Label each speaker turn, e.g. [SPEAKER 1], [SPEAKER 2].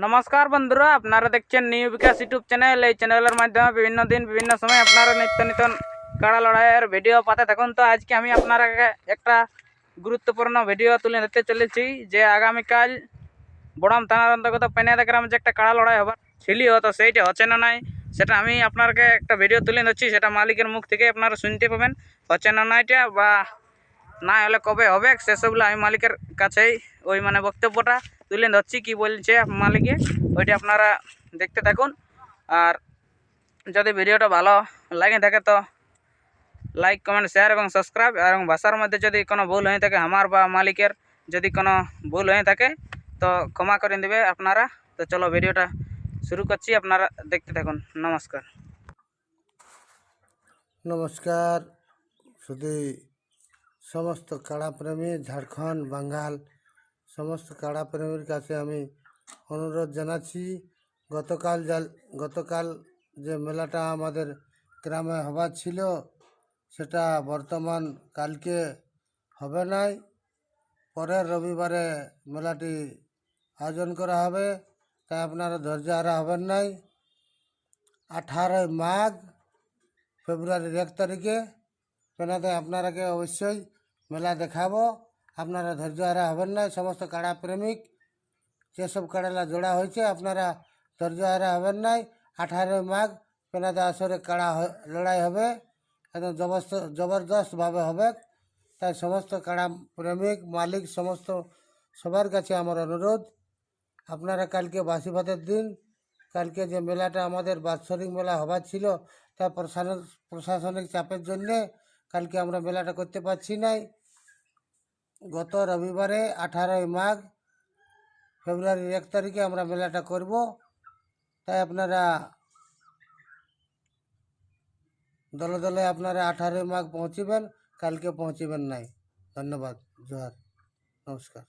[SPEAKER 1] নমস্কার বন্ধুরা, আপনারা দেখছেন নিউ বিকাশ ইউটিউব চ্যানেল। এই চ্যানেলের মাধ্যমে বিভিন্ন দিন বিভিন্ন সময় আপনারা নিত্য নতুন কাড়া লড়াইয়ের ভিডিও পাতে থাকুন। তো আজকে আমি আপনারাকে একটা গুরুত্বপূর্ণ ভিডিও তুলে ধরতে চলেছি যে আগামীকাল বড়াম থানার অন্তর্গত পেনিয়াদা গ্রামে যে একটা কাড়া লড়াই হবার ছিল, তো সেইটা হচ্ছে না নাই সেটা আমি আপনাকে একটা ভিডিও তুলে ধরছি। সেটা মালিকের মুখ থেকে আপনারা শুনতে পাবেন হচ্ছে না নাইটা বা না হলে কবে হবে সেসবগুলো আমি মালিকের কাছেই ওই বক্তব্যটা তুলে ধরছি, কি বলছে মালিকে ওইটা আপনারা দেখতে থাকুন। আর যদি ভিডিওটা ভালো লাগে থাকে তো লাইক কমেন্ট শেয়ার এবং সাবস্ক্রাইব, এবং ভাষার মধ্যে যদি কোনো ভুল হয়ে থাকে আমার বা মালিকের যদি কোনো ভুল হয়ে থাকে তো ক্ষমা করে দেবে আপনারা। তো চলো ভিডিওটা শুরু করছি, আপনারা দেখতে থাকুন। নমস্কার।
[SPEAKER 2] নমস্কার। শুধু সমস্ত কাড়াপ্রেমী ঝাড়খণ্ড বাঙ্গাল সমস্ত কাড়াপ্রেমীর কাছে আমি অনুরোধ জানাচ্ছি, গতকাল যে মেলাটা আমাদের গ্রামে হবার ছিল সেটা বর্তমান কালকে হবে নাই, পরের রবিবারে মেলাটি আয়োজন করা হবে। তাই আপনারা ধৈর্য হারা হবেন নাই। 18 মাঘ ফেব্রুয়ারির 1 তারিখে পেনাতে আপনারাকে অবশ্যই মেলা দেখাবো। আপনারা ধৈর্য হারা হবেন না। সমস্ত কাড়া প্রেমিক যেসব কাড়ালা জোড়া হয়েছে আপনারা ধৈর্য হারা হবেন নাই। 18 মাঘ পেনাতে আসরে কাড়া লড়াই হবে, একদম জবরদস্তভাবে হবে। তাই সমস্ত কাড়া প্রেমিক মালিক সমস্ত সবার কাছে আমার অনুরোধ, আপনারা কালকে বাসি ভাতের দিন, কালকে যে মেলাটা আমাদের বাৎসরিক মেলা হবার ছিল তা প্রশাসনিক চাপের জন্যে কালকে আমরা মেলাটা করতে পারছি নাই। গত রবিবারে 18 মাঘ ফেব্রুয়ারির 1 তারিখে আমরা মেলাটা করব। তাই আপনারা দলে দলে আপনারা 18 মাঘ পৌঁছিবেন, কালকে পৌঁছিবেন নাই। ধন্যবাদ। জোহার, নমস্কার।